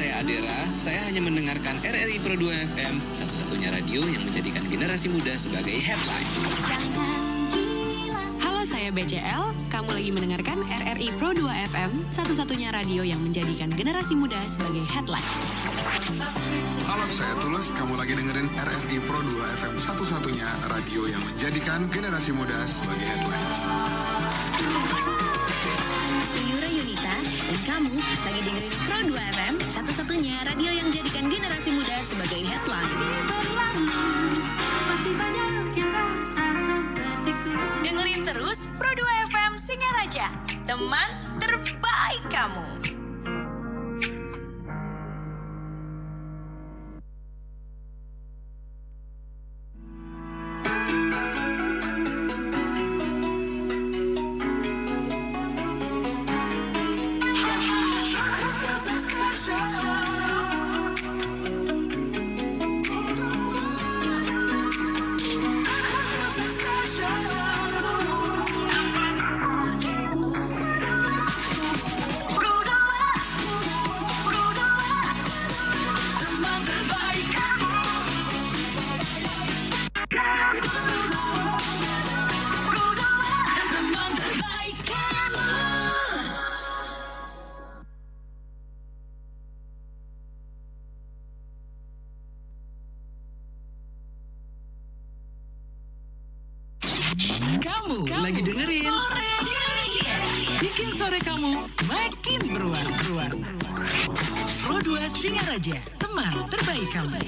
saya Adera. Saya hanya mendengarkan RRI Pro 2 FM, satu-satunya radio yang menjadikan generasi muda sebagai headline. Halo, saya BCL. Kamu lagi mendengarkan RRI Pro 2 FM, satu-satunya radio yang menjadikan generasi muda sebagai headline. Halo, saya Tulus. Kamu lagi dengerin RRI Pro 2 FM, satu-satunya radio yang menjadikan generasi muda sebagai headline. Yura Yunita, dan kamu lagi dengerin Pro 2 FM, satu-satunya radio yang menjadikan generasi muda sebagai headline. Dengerin terus Pro 2 FM Singaraja, teman terbaik kamu. Kamu lagi dengerin bikin sore kamu makin berwarna. Pro 2 Singaraja, teman terbaik kamu.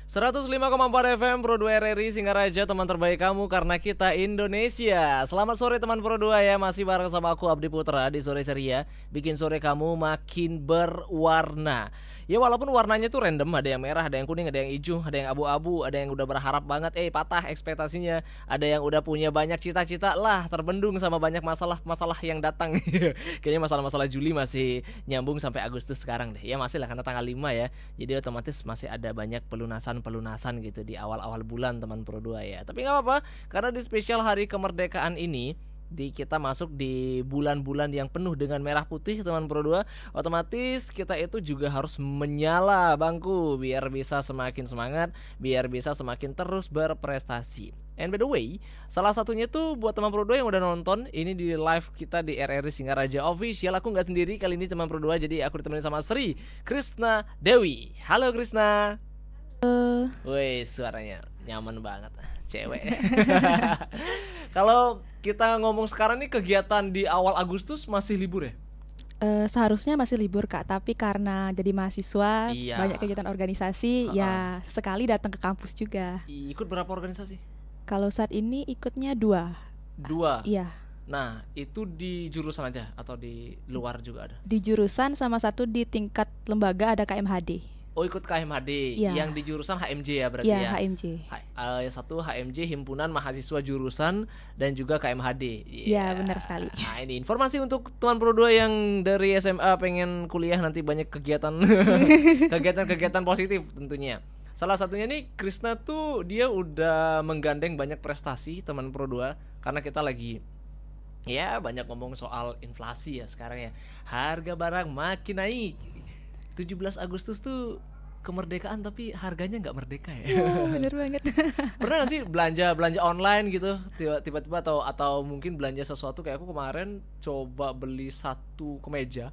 Sore 105,4 FM Pro 2 RRI Singaraja, teman terbaik kamu karena kita Indonesia. Selamat sore teman Pro 2 ya, masih bareng sama aku Abdi Putra di sore ceria, bikin sore kamu makin berwarna. Ya walaupun warnanya tuh random, ada yang merah, ada yang kuning, ada yang hijau, ada yang abu-abu, ada yang udah berharap banget, patah ekspektasinya, ada yang udah punya banyak cita-cita lah, terbendung sama banyak masalah yang datang. Kayaknya masalah-masalah Juli masih nyambung sampai Agustus sekarang deh. Ya masih lah karena tanggal 5 ya. Jadi otomatis masih ada banyak pelunasan gitu di awal-awal bulan teman Pro 2 ya. Tapi nggak apa-apa, karena di spesial hari kemerdekaan ini kita masuk di bulan-bulan yang penuh dengan merah putih teman Pro 2, otomatis kita itu juga harus menyala bangku biar bisa semakin semangat, biar bisa semakin terus berprestasi. And by the way, salah satunya tuh buat teman Pro 2 yang udah nonton ini di live kita di RRI Singaraja Official. Aku nggak sendiri kali ini teman Pro 2, jadi aku ditemani sama Sri Krisna Dewi. Halo Krisna. Wih, suaranya nyaman banget, cewek. Kalau kita ngomong sekarang nih, kegiatan di awal Agustus masih libur ya? Seharusnya masih libur Kak, tapi karena jadi mahasiswa, Iya. banyak kegiatan organisasi, ya sekali datang ke kampus juga. Ikut berapa organisasi? Kalau saat ini ikutnya 2. 2? Iya, Nah, itu di jurusan aja atau di luar juga ada? di jurusan sama satu di tingkat lembaga ada KMHD. Oh, ikut KMHD, Iya. yang di jurusan HMJ ya berarti Iya, ya? HMJ. Satu HMJ, Himpunan Mahasiswa Jurusan, dan juga KMHD. Iya, benar sekali. Nah, ini informasi untuk teman Pro 2 yang dari SMA pengen kuliah nanti, banyak kegiatan kegiatan positif tentunya. Salah satunya nih, Krisna tuh dia udah menggandeng banyak prestasi teman Pro 2, karena kita lagi ya banyak ngomong soal inflasi ya sekarang ya. Harga barang makin naik. 17 Agustus tuh kemerdekaan tapi harganya nggak merdeka ya. Iya, bener banget. Pernah nggak sih belanja online gitu tiba-tiba atau mungkin belanja sesuatu, kayak aku kemarin coba beli satu kemeja.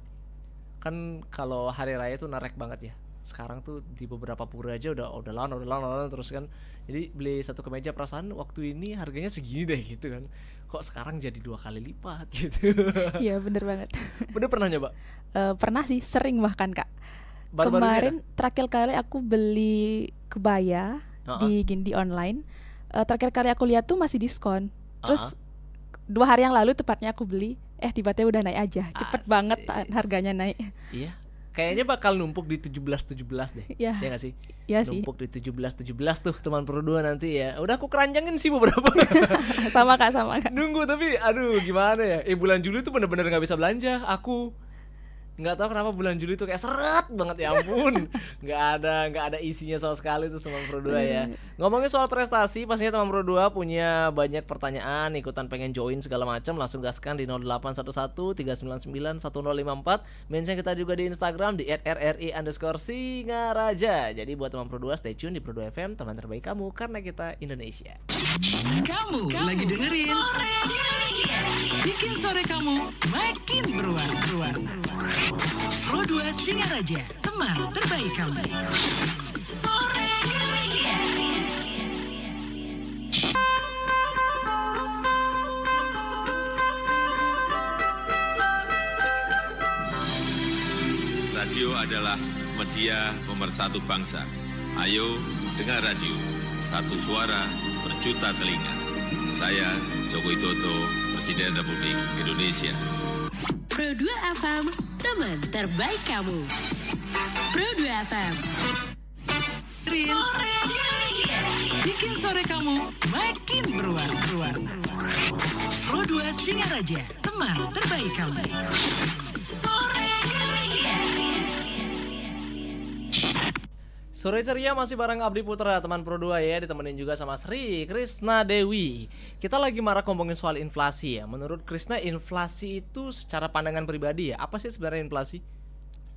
Kan kalau hari raya tuh narek banget ya. Sekarang tuh di beberapa pura aja udah lawan terus kan. Jadi beli satu kemeja, perasaan waktu ini harganya segini deh gitu kan. Kok sekarang jadi 2 kali lipat gitu. Iya, bener banget. Udah pernah nyoba? Pernah sih, sering bahkan Kak. Baru-baru ini Kemarin terakhir kali aku beli kebaya di online. Terakhir kali aku lihat tuh masih diskon. Terus 2 hari yang lalu tepatnya aku beli, tiba-tiba udah naik aja. Cepet Asik. banget harganya naik. Iya. Kayaknya bakal numpuk di 17 deh. Iya. Ya nggak sih? Iya sih. Numpuk di 17 tuh teman Pro 2 nanti ya. Udah aku keranjangin sih beberapa. Sama Kak. Nunggu tapi aduh gimana ya? Bulan Juli tuh bener-bener nggak bisa belanja aku. Nggak tahu kenapa bulan Juli tuh kayak seret banget, ya ampun. Nggak ada isinya sama sekali tuh teman Pro 2 ya. Ngomongin soal prestasi, pastinya teman Pro 2 punya banyak pertanyaan, ikutan pengen join segala macam, langsung gaskan di 0811 399 1054. Mention kita juga di Instagram di @rri_singaraja. Jadi buat teman Pro 2 stay tune di Pro 2 FM, teman terbaik kamu karena kita Indonesia. Kamu lagi dengerin bikin sore kamu makin berwarna. Pro 2 Singaraja, teman terbaik kamu. Sore Radio adalah media pemersatu bangsa. Ayo dengar radio, satu suara berjuta telinga. Saya Joko Widodo, Presiden Republik Indonesia. Pro 2 FM, teman terbaik kamu. Pro 2 FM. Bikin sore kamu makin berwarna. Pro 2 Singaraja, teman terbaik kamu. Sore ceria masih bareng Abdi Putra, teman Pro 2 ya, ditemenin juga sama Sri Krisna Dewi. Kita lagi marak ngomongin soal inflasi ya. Menurut Krisna, inflasi itu secara pandangan pribadi ya, apa sih sebenarnya inflasi?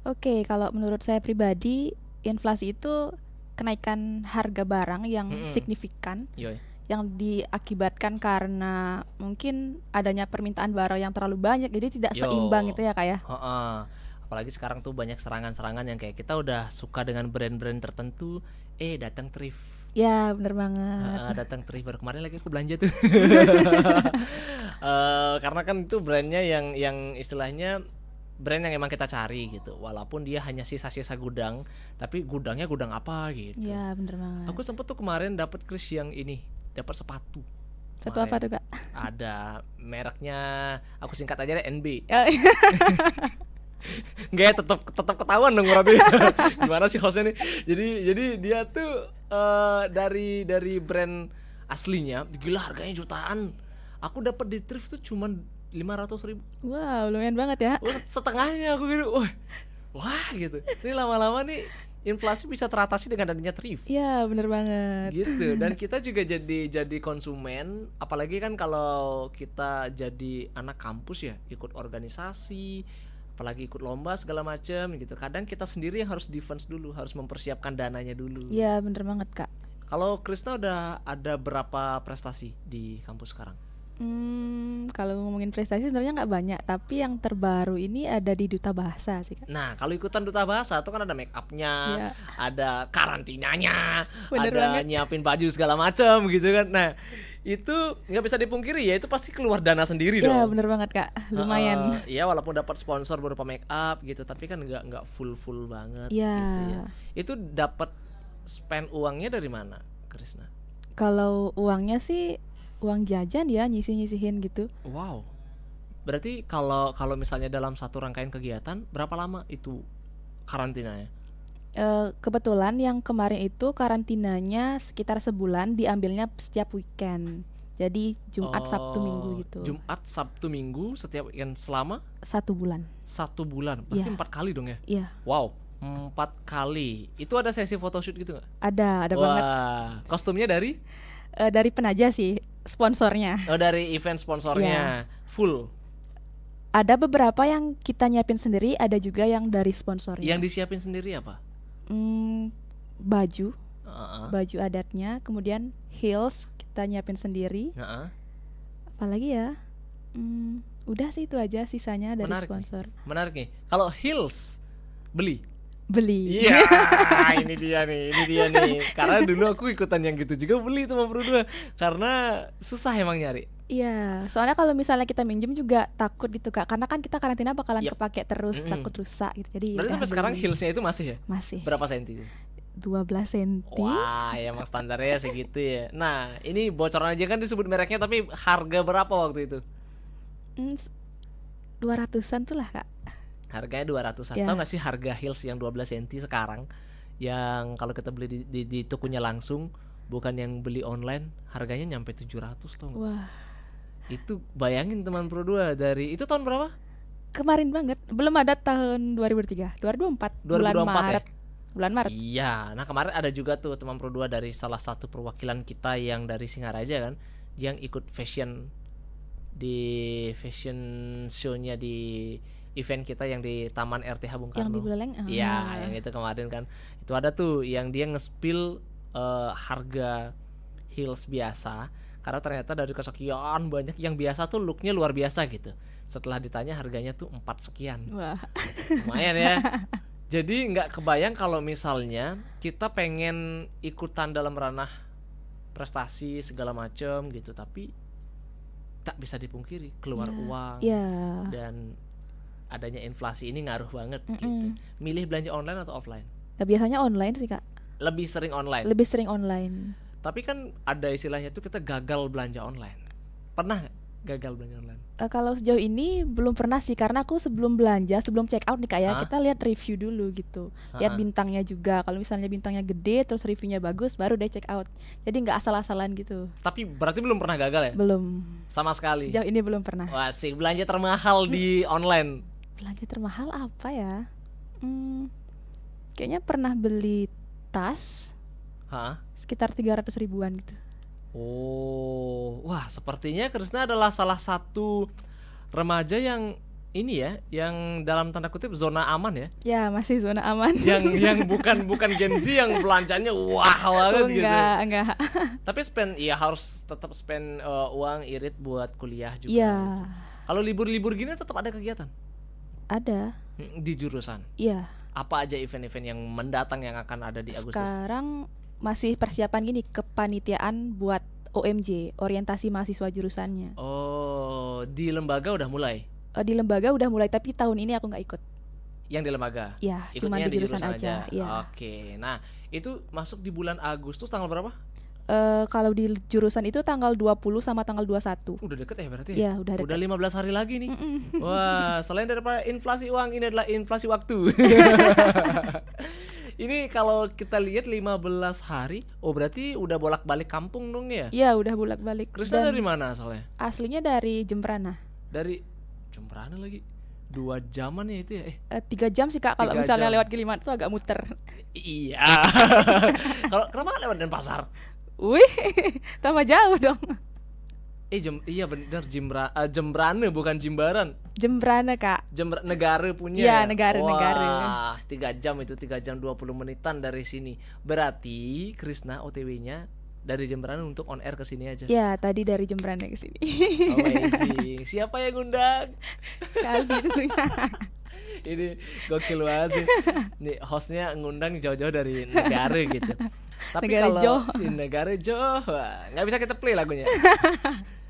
Oke, kalau menurut saya pribadi, inflasi itu kenaikan harga barang yang signifikan. Yoi. Yang diakibatkan karena mungkin adanya permintaan barang yang terlalu banyak, jadi tidak seimbang gitu ya Kak ya. Apalagi sekarang tuh banyak serangan-serangan yang kayak kita udah suka dengan brand-brand tertentu, datang thrift. Ya bener banget. Datang thrift, baru kemarin lagi aku belanja tuh. Karena kan itu brandnya yang istilahnya brand yang emang kita cari gitu. Walaupun dia hanya sisa-sisa gudang, tapi gudangnya gudang apa gitu. Ya bener banget. Aku sempet tuh kemarin dapat Kris yang ini, dapat sepatu. Sepatu apa tuh Kak? Ada mereknya, aku singkat aja deh, NB. Nggak ya, tetap ketahuan dong berarti. Gimana sih hostnya nih? Jadi dia tuh dari brand aslinya, gila harganya jutaan. Aku dapat di thrift tuh cuman 500.000. Wow, lumayan banget ya. Setengahnya aku gitu. Wah gitu. Ini lama-lama nih inflasi bisa teratasi dengan adanya thrift. Iya, bener banget. Gitu. Dan kita juga jadi konsumen, apalagi kan kalau kita jadi anak kampus ya, ikut organisasi, apalagi ikut lomba segala macam gitu. Kadang kita sendiri yang harus defense dulu, harus mempersiapkan dananya dulu. Iya bener banget Kak. Kalau Krisna udah ada berapa prestasi di kampus sekarang? Kalau ngomongin prestasi sebenarnya nggak banyak, tapi yang terbaru ini ada di Duta Bahasa sih Kak. Nah kalau ikutan Duta Bahasa tuh kan ada make upnya, ada karantinanya, Bener ada banget. nyiapin baju segala macam gitu kan. Nah itu nggak bisa dipungkiri ya, itu pasti keluar dana sendiri dong. Iya bener banget Kak, lumayan. Iya walaupun dapat sponsor berupa make up gitu, tapi kan nggak full banget. Iya. Gitu ya. Itu dapat spend uangnya dari mana, Krisna? Kalau uangnya sih uang jajan ya, nyisihin gitu. Wow. Berarti kalau misalnya dalam satu rangkaian kegiatan berapa lama itu karantinanya? Kebetulan yang kemarin itu karantinanya sekitar sebulan, diambilnya setiap weekend. Jadi Jumat, Sabtu, Minggu gitu. Jumat, Sabtu, Minggu setiap weekend selama 1 bulan. 1 bulan. Berarti Iya. 4 kali dong ya? Iya. Wow, 4 kali. Itu ada sesi photoshoot gitu nggak? Ada banget. Kostumnya dari? Dari Penaja sih sponsornya. Oh, dari event sponsornya. Full. Ada beberapa yang kita nyiapin sendiri, ada juga yang dari sponsornya. Yang disiapin sendiri apa? Baju adatnya, kemudian heels kita nyiapin sendiri. Apalagi ya, udah sih itu aja, sisanya dari sponsor. Menarik nih. Kalau heels beli. Iya, ini dia nih. Karena dulu aku ikutan yang gitu juga, beli tuh Bro 2. Karena susah emang nyari. Iya, soalnya kalau misalnya kita minjem juga takut gitu Kak, karena kan kita karantina bakalan Yep. kepake terus, takut rusak gitu. Jadi berarti udah sampai sekarang beli. heelsnya itu masih ya? Masih. Berapa senti? 12 senti. Wah, ya emang standarnya segitu ya. Nah, ini bocoran aja kan disebut mereknya, tapi harga berapa waktu itu? 200-an tuh lah Kak. Harganya 200-an. Ya. Tahu nggak sih harga heels yang 12 cm sekarang, yang kalau kita beli di tokonya langsung, bukan yang beli online, harganya nyampe 700 tau nggak? Wah. Itu bayangin teman Pro 2, dari itu tahun berapa? Kemarin banget, belum ada tahun 2004 bulan 2024 Maret. ya? Bulan Maret. Iya, nah kemarin ada juga tuh teman Pro 2 dari salah satu perwakilan kita yang dari Singaraja kan, yang ikut fashion show-nya di event kita yang di Taman RTH Bung Karno. Yang di Buleleng. Iya, yang itu kemarin kan. Itu ada tuh yang dia nge-spill harga heels biasa, karena ternyata dari kesekian banyak yang biasa tuh looknya luar biasa gitu. Setelah ditanya harganya tuh 4 sekian. Wah. Lumayan ya. Jadi nggak kebayang kalau misalnya kita pengen ikutan dalam ranah prestasi segala macam gitu, tapi tak bisa dipungkiri keluar uang dan adanya inflasi ini ngaruh banget gitu. Milih belanja online atau offline? Nah, biasanya online sih Kak. Lebih sering online. Lebih sering online. Tapi kan ada istilahnya tuh kita gagal belanja online. Pernah nggak gagal belanja online? Kalau sejauh ini belum pernah sih, karena aku sebelum belanja, sebelum check out nih Kak ya, kita lihat review dulu gitu. Lihat bintangnya juga. Kalau misalnya bintangnya gede terus reviewnya bagus, baru deh check out. Jadi nggak asal-asalan gitu. Tapi berarti belum pernah gagal ya? Belum. Sama sekali. Sejauh ini belum pernah. Wah, sih belanja termahal di online. Belanja termahal apa ya? Kayaknya pernah beli tas sekitar 300 ribuan gitu. Oh, wah sepertinya Krisna adalah salah satu remaja yang ini ya, yang dalam tanda kutip zona aman ya. Ya, masih zona aman. Yang bukan Gen Z yang belanjanya wah banget gitu. Enggak. Tapi harus tetap spend uang irit buat kuliah juga. Iya. Kalau libur-libur gini tetap ada kegiatan? Ada. Di jurusan? Iya. Apa aja event-event yang mendatang yang akan ada di Agustus? Sekarang masih persiapan gini, kepanitiaan buat OMJ, orientasi mahasiswa jurusannya. Oh, di lembaga udah mulai? Di lembaga udah mulai, tapi tahun ini aku nggak ikut. Yang di lembaga? Iya, cuma di jurusan aja. Ya. Oke, nah itu masuk di bulan Agustus tanggal berapa? Kalau di jurusan itu tanggal 20 sama tanggal 21. Udah deket ya berarti? Iya, udah deket. Udah 15 hari lagi nih. Wah, selain daripada inflasi uang, ini adalah inflasi waktu. Ini kalau kita lihat 15 hari, oh berarti udah bolak-balik kampung dong ya? Iya, udah bolak-balik. Krisna dari mana asalnya? Aslinya dari Jembrana. Dari Jembrana lagi? 2 jaman ya itu ya? 3 jam sih Kak, kalau misalnya lewat Gilimanuk tuh agak muter. Iya. Kalau kenapa nggak lewat Denpasar? Wih, tambah jauh dong. Iya bener, Jembrana bukan Jimbaran. Jembrana Kak. Negara punya. Iya, negara. Wah, 3 jam itu, 3 jam 20 menitan dari sini. Berarti Krisna OTW-nya dari Jembrana untuk on air ke sini aja. Iya, tadi dari Jembrana ke sini. Amazing. Siapa yang ngundang? Kaldi tentunya. Ini gokil banget sih. Nih hostnya ngundang jauh-jauh dari negara gitu. Tapi negara kalau di negara jauh, nggak bisa kita play lagunya.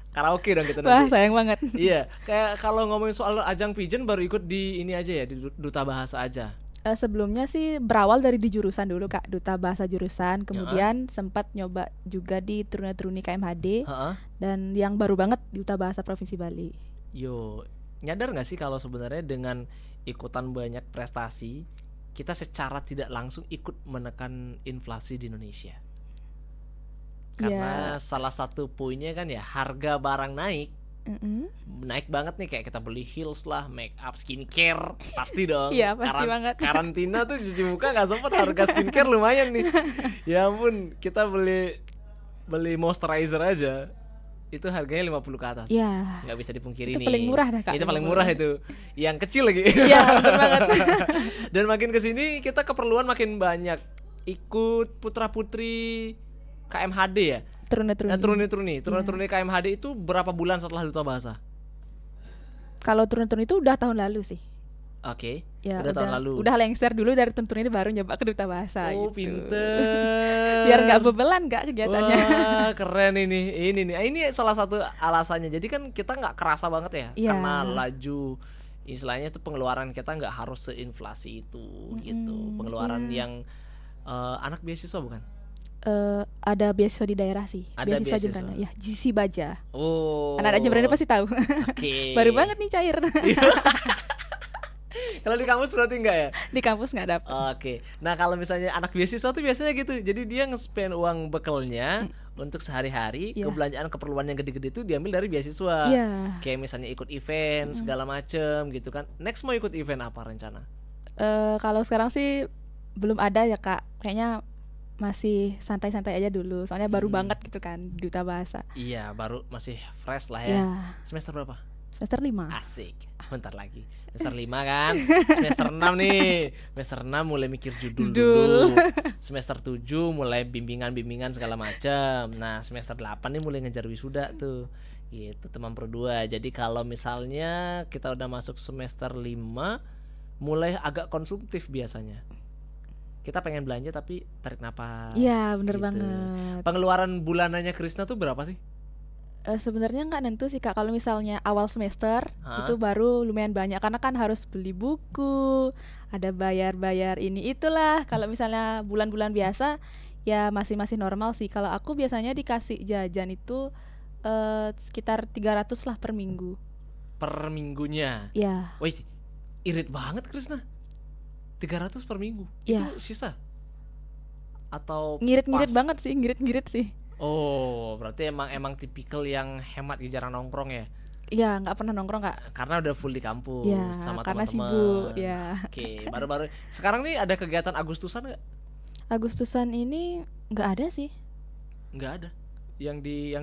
Karaoke dong kita nanti. Wah, sayang banget. Iya, kayak kalau ngomongin soal ajang pigeon baru ikut di ini aja ya, di Duta Bahasa aja. Sebelumnya sih berawal dari di jurusan dulu Kak, Duta Bahasa jurusan. Kemudian sempat nyoba juga di Truni KMHD. Dan yang baru banget Duta Bahasa Provinsi Bali. Yo, nyadar nggak sih kalau sebenarnya dengan ikutan banyak prestasi, kita secara tidak langsung ikut menekan inflasi di Indonesia? Karena salah satu poinnya kan ya harga barang naik. Naik banget nih, kayak kita beli heels lah, make up, skincare, pasti dong. Iya, pasti banget. Karantina tuh cuci muka nggak sempet, harga skincare lumayan nih. Ya ampun, kita beli moisturizer aja itu harganya 50 ke atas. Iya. Nggak bisa dipungkiri itu nih. Itu paling murah dah Kak. Itu paling murah itu. Yang kecil lagi. Iya, benar banget. Dan makin kesini kita keperluan makin banyak. Ikut putra-putri KMHD ya? Truni KMHD itu berapa bulan setelah Duta Bahasa? Kalau Truni itu udah tahun lalu sih. Oke. Ya, udah tahun lalu. Udah lengser dulu dari Truni ini, baru nyoba ke Duta Bahasa. Oh, gitu. pinter. Biar nggak bebelan Kak kegiatannya. Wah, keren ini nih. Ini salah satu alasannya. Jadi kan kita nggak kerasa banget ya, karena laju istilahnya itu pengeluaran kita nggak harus seinflasi itu gitu. Pengeluaran yang anak beasiswa bukan? Ada beasiswa di daerah sih. Ada beasiswa Jembrana. Ya, GC Baja. Oh. Anak-anak Jembrana pasti tahu. Oke. Baru banget nih cair. Kalau di kampus berarti enggak ya? Di kampus nggak dapet. Oke. Nah kalau misalnya anak beasiswa tuh biasanya gitu. Jadi dia nge-spend uang bekalnya untuk sehari-hari. Iya. Kebelanjaan keperluan yang gede-gede itu diambil dari beasiswa. Iya. Kayak misalnya ikut event segala macem gitu kan. Next mau ikut event apa rencana? Kalau sekarang sih belum ada ya Kak. Kayaknya masih santai-santai aja dulu. Soalnya baru banget gitu kan Duta Bahasa. Iya, baru masih fresh lah ya. Ya, Semester berapa? semester 5. Asik, bentar lagi. Semester 5 kan, semester 6 nih. Semester 6 mulai mikir judul dulu. Semester 7 mulai bimbingan-bimbingan segala macam. Nah, semester 8 nih mulai ngejar wisuda tuh. Gitu, teman Pro 2. Jadi kalau misalnya kita udah masuk semester 5, mulai agak konsumtif biasanya. Kita pengen belanja tapi tarik napas. Iya, bener gitu. banget. Pengeluaran bulanannya Krisna tuh berapa sih? Sebenarnya nggak nentu sih Kak. Kalau misalnya awal semester itu baru lumayan banyak karena kan harus beli buku, ada bayar-bayar ini itulah. Kalau misalnya bulan-bulan biasa ya masih normal sih. Kalau aku biasanya dikasih jajan itu sekitar 300 lah per minggu. Per minggunya? Ya. Wih, irit banget Krisna. 300 per minggu. Ya. Itu sisa? Atau ngirit-ngirit pas? banget sih, ngirit-ngirit sih. Oh, berarti emang tipikal yang hemat, jarang nongkrong ya? Iya, nggak pernah nongkrong Kak. Karena udah full di kampus Ya, sama karena teman-teman. sibuk ya. Oke, baru-baru sekarang nih ada kegiatan Agustusan nggak? Agustusan ini nggak ada sih. Nggak ada. Yang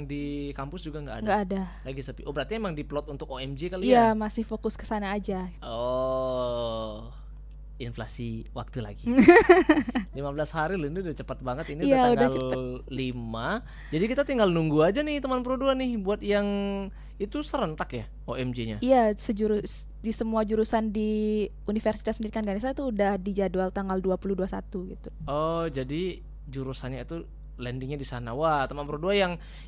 di kampus juga nggak ada. Nggak ada. Lagi sepi. Oh, berarti emang diplot untuk OMJ kali Iya, ya? masih fokus ke sana aja. Oh, inflasi waktu lagi. 15 hari loh, ini udah cepat banget. Ini Iya, udah udah tanggal 5. Jadi kita tinggal nunggu aja nih teman Pro 2 nih buat yang itu serentak ya OMJ-nya. Iya, di semua jurusan di Universitas Pendidikan Ganesha itu udah dijadwal tanggal 20-21 gitu. Oh, jadi jurusannya itu landingnya di sana. Wah, teman Pro 2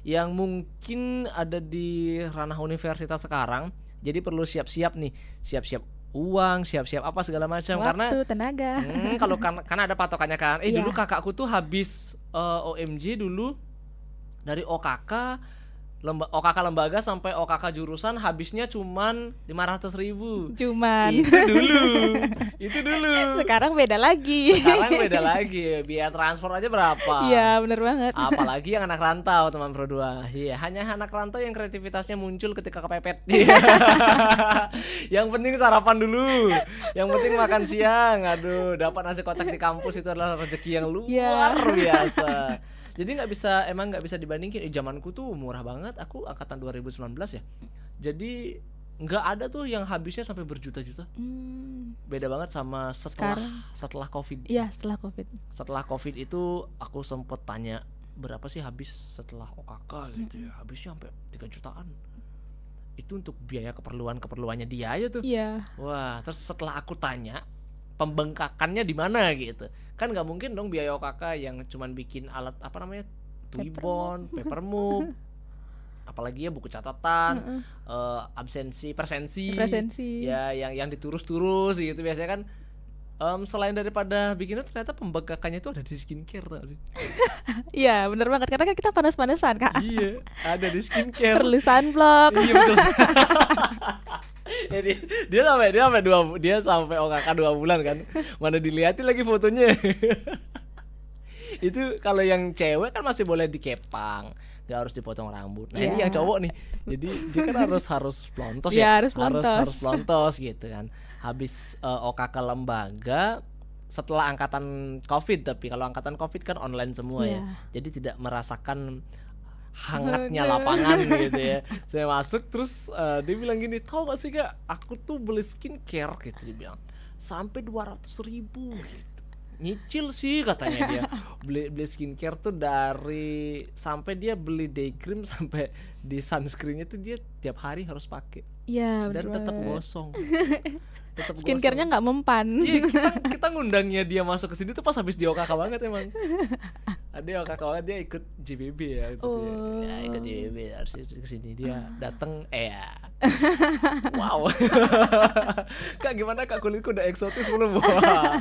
yang mungkin ada di ranah universitas sekarang, jadi perlu siap-siap nih, siap-siap uang, siap-siap apa segala macam. Karena tenaga. kalau karena ada patokannya kan. Iya. Dulu kakakku tuh habis OMJ dulu dari OKK lembaga sampai OKK jurusan habisnya cuman 500.000. Cuman. Itu dulu. Sekarang beda lagi. Biaya transport aja berapa? Iya, bener banget. Apalagi yang anak rantau teman Pro 2. Iya, hanya anak rantau yang kreativitasnya muncul ketika kepepet. Yang penting sarapan dulu. Yang penting makan siang. Aduh, dapat nasi kotak di kampus itu adalah rezeki yang luar biasa. Jadi nggak bisa dibandingin. Zamanku tuh murah banget. Aku angkatan 2019 ya. Jadi nggak ada tuh yang habisnya sampai berjuta-juta. Beda banget sama setelah COVID. Iya, setelah COVID. Setelah COVID itu aku sempet tanya berapa sih habis setelah OKK gitu ya. Habisnya sampai 3 jutaan. Itu untuk biaya keperluannya dia aja tuh. Iya. Wah, terus setelah aku tanya pembengkakannya di mana gitu. Kan nggak mungkin dong biaya OKK yang cuman bikin alat apa namanya, Twibbon, Papermove, apalagi ya buku catatan, absensi, presensi, ya yang diturus-turus gitu biasanya kan. Selain daripada bikinnya ternyata pembengkakannya itu ada di skincare tau sih. Iya, bener banget karena kan kita panas-panasan Kak. Iya, ada di skincare. Perlu sunblock. Iya betul. Jadi dia sampai OKK 2 bulan kan. Mana dilihatin lagi fotonya. Itu kalau yang cewek kan masih boleh dikepang, nggak harus dipotong rambut. Nah, ini yang cowok nih. Jadi dia kan harus pelontos ya. Harus pelontos gitu kan. Habis OKK lembaga setelah angkatan COVID, tapi kalau angkatan COVID kan online semua ya. Jadi tidak merasakan hangatnya lapangan gitu ya. Saya masuk terus dia bilang gini, tahu gak sih Kak, aku tuh beli skincare gitu, dia bilang sampai 200.000 gitu. Nyicil sih katanya dia. Beli skincare tuh dari sampai dia beli day cream sampai di sunscreennya tuh dia tiap hari harus pakai. Iya, dan tetap gosong. Skincare-nya nggak mempan. Iya, kita ngundangnya dia masuk ke sini tuh pas habis di OKK banget emang. Ada OKK banget, dia ikut JBB ya gitu ya. Ikut JBB harus ke sini dia datang ya. Wow. Kak gimana Kak, kulitku udah eksotis belum? Wah.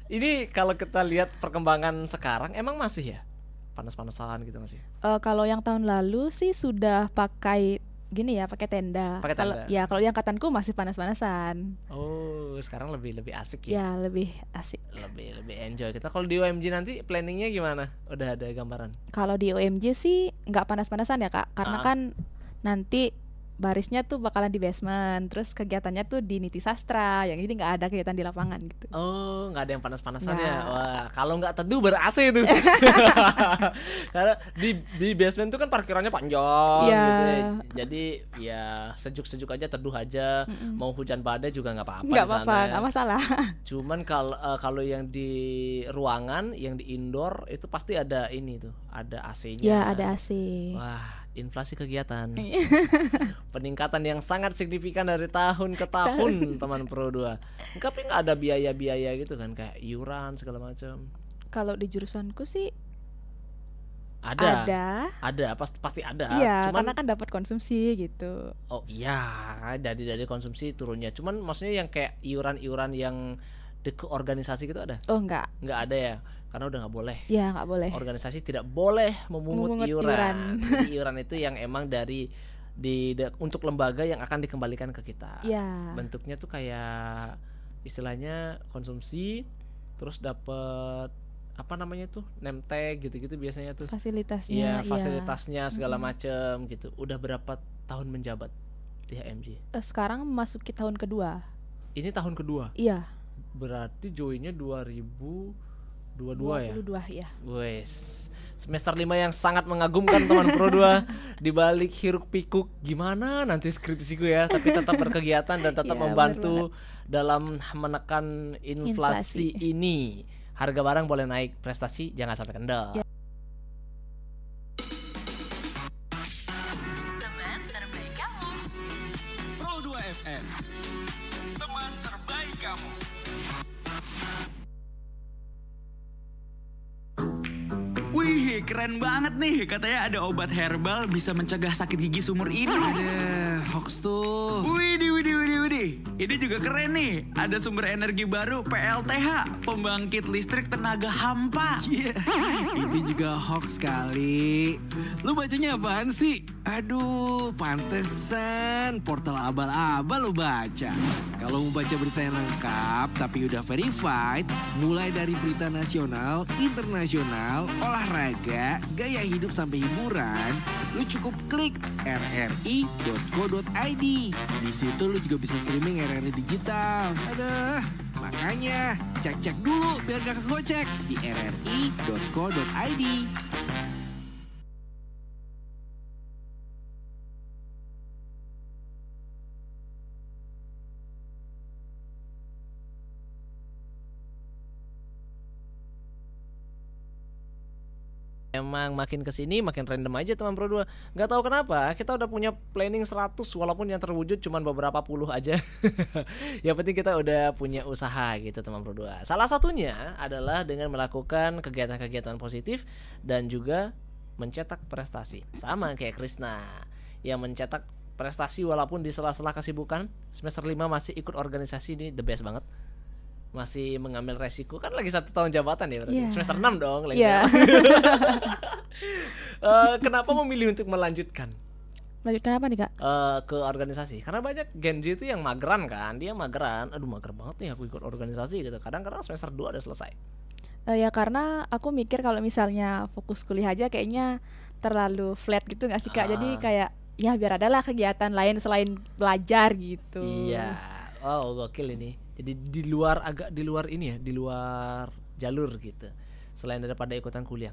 Ini kalau kita lihat perkembangan sekarang emang masih ya panas-panasan gitu masih. Kalau yang tahun lalu sih sudah pakai gini ya, pakai tenda. Pakai tenda. Kalau di angkatanku masih panas-panasan. Oh, sekarang lebih asik ya. Ya, lebih asik. Lebih enjoy kita. Kalau di OMG nanti planningnya gimana? Udah ada gambaran? Kalau di OMG sih nggak panas-panasan ya Kak, karena kan nanti barisnya tuh bakalan di basement, terus kegiatannya tuh di Niti Sastra, yang jadi nggak ada kegiatan di lapangan gitu. Oh, nggak ada yang panas-panasan ya? Nggak. Wah, kalau nggak teduh ber-AC itu. Karena di basement tuh kan parkirannya panjang Iya. gitu ya. Jadi ya sejuk-sejuk aja, teduh aja. Mau hujan badai juga nggak apa-apa Nggak di sana apa-apa, ya. nggak masalah. Cuman kalau yang di ruangan, yang di indoor itu pasti ada ini tuh, ada AC-nya. Ya, ada AC. Wah, inflasi kegiatan. Peningkatan yang sangat signifikan dari tahun ke tahun, teman Pro 2. Tapi nggak ada biaya-biaya gitu kan, kayak iuran segala macam. Kalau di jurusanku sih Ada, pasti ada. Iya, Cuman, karena kan dapat konsumsi gitu. oh iya, dari konsumsi turunnya. Cuman maksudnya yang kayak iuran-iuran yang ke organisasi gitu ada? Oh enggak, Nggak ada ya, karena udah nggak boleh. ya nggak boleh. Organisasi tidak boleh memungut Memungut iuran. iuran. Jadi iuran itu yang emang untuk lembaga yang akan dikembalikan ke kita. Ya, Bentuknya tuh kayak istilahnya konsumsi, terus dapat apa namanya tuh, name tag gitu-gitu biasanya tuh. fasilitasnya. Iya, fasilitasnya segala Mm-mm. macem gitu. Udah berapa tahun menjabat di HMG? Sekarang memasuki tahun kedua. Ini tahun kedua. Iya, Berarti joinnya 2022 ya? 22 ya. Wes. Semester 5 yang sangat mengagumkan teman Pro 2. Di balik hiruk pikuk gimana nanti skripsiku ya, tapi tetap berkegiatan dan tetap Ya, membantu dalam menekan inflasi Inflasi. ini. Harga barang boleh naik, prestasi jangan sampai kendor. Ya. Teman terbaik kamu. Pro 2 FM. Teman terbaik kamu. Wih, keren banget nih. Katanya ada obat herbal bisa mencegah sakit gigi seumur hidup. Ada hoax tuh. Widih. Ini juga keren nih. Ada sumber energi baru PLTH, pembangkit listrik tenaga hampa. Iya, itu juga hoax kali. Lu bacanya apaan sih? Aduh, pantesan portal abal-abal lu baca. Kalau mau baca berita yang lengkap tapi udah verified, mulai dari berita nasional, internasional, olahraga, gaya hidup sampai hiburan, lu cukup klik rri.co.id. Di situ lu juga bisa streaming RRI digital. Aduh, makanya cek-cek dulu biar gak kegocek di rri.co.id. Emang makin kesini makin random aja teman Pro 2. Nggak tahu kenapa kita udah punya planning 100 walaupun yang terwujud cuma beberapa puluh aja. Yang penting kita udah punya usaha gitu teman Pro 2. Salah satunya adalah dengan melakukan kegiatan-kegiatan positif dan juga mencetak prestasi. Sama kayak Krisna yang mencetak prestasi walaupun di sela-sela kesibukan. Semester 5 masih ikut organisasi, ini the best banget. Masih mengambil resiko, kan lagi 1 tahun jabatan ya berarti. Iya. Semester 6 dong lagi. Iya. Kenapa memilih untuk melanjutkan Lanjutkan apa nih Kak? ke organisasi? Karena banyak Gen Z itu yang mageran kan. Dia mageran, aduh mager banget nih aku ikut organisasi gitu. Kadang-kadang semester 2 udah selesai. Ya karena aku mikir kalau misalnya fokus kuliah aja kayaknya terlalu flat gitu nggak sih Kak? Jadi kayak ya biar ada lah kegiatan lain selain belajar gitu. Iya. Oh gokil ini. Jadi di luar ini ya, di luar jalur gitu. Selain daripada ikutan kuliah.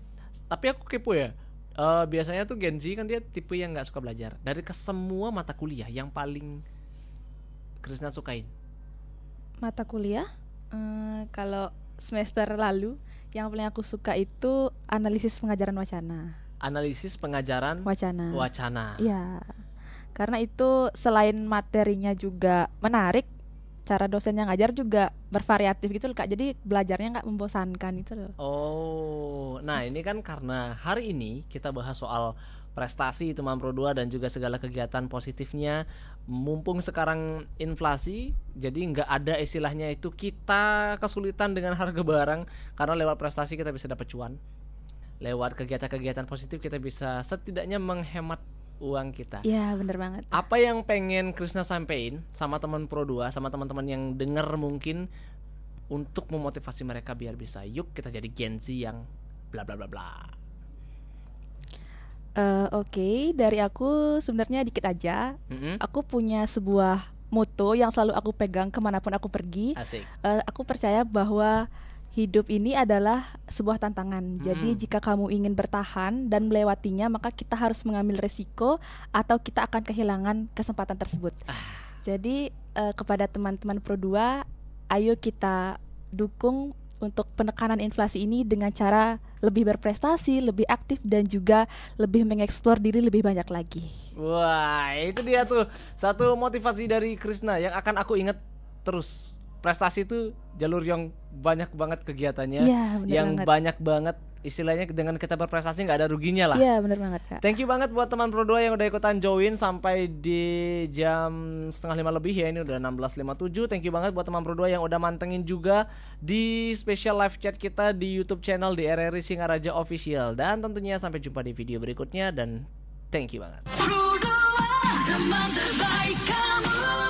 Tapi aku kepo ya. Biasanya tuh Gen Z kan dia tipe yang nggak suka belajar. Dari semua mata kuliah yang paling Krisna sukain. Mata kuliah kalau semester lalu yang paling aku suka itu analisis pengajaran wacana. Analisis pengajaran wacana. Iya. Karena itu selain materinya juga menarik, cara dosen yang ngajar juga bervariatif gitu loh Kak. Jadi belajarnya nggak membosankan itu loh. Oh, nah ini kan karena hari ini kita bahas soal prestasi teman Pro 2 dan juga segala kegiatan positifnya. Mumpung sekarang inflasi, jadi nggak ada istilahnya itu kita kesulitan dengan harga barang. Karena lewat prestasi kita bisa dapat cuan. Lewat kegiatan-kegiatan positif kita bisa setidaknya menghemat uang kita. Iya, bener banget. Apa yang pengen Krisna sampein sama teman Pro 2, sama teman-teman yang denger mungkin untuk memotivasi mereka biar bisa yuk kita jadi Gen Z yang bla bla bla bla. Oke, dari aku sebenarnya dikit aja. Aku punya sebuah moto yang selalu aku pegang kemanapun aku pergi. Asik. Aku percaya bahwa hidup ini adalah sebuah tantangan. Jadi jika kamu ingin bertahan dan melewatinya, maka kita harus mengambil resiko atau kita akan kehilangan kesempatan tersebut. Jadi kepada teman-teman Pro 2, ayo kita dukung untuk penekanan inflasi ini dengan cara lebih berprestasi, lebih aktif dan juga lebih mengeksplor diri lebih banyak lagi. Wah, itu dia tuh satu motivasi dari Krisna yang akan aku ingat terus. Prestasi itu jalur yang banyak banget kegiatannya, yang banyak banget istilahnya dengan kita berprestasi nggak ada ruginya lah. Iya, benar banget, Kak. Thank you banget buat teman Pro 2 yang udah ikutan join sampai di jam 4:30 lebih ya, ini udah 16.57. Thank you banget buat teman Pro 2 yang udah mantengin juga di special live chat kita di YouTube channel di RRI Singaraja Official. Dan tentunya sampai jumpa di video berikutnya dan thank you banget. Pro 2, teman terbaik kamu.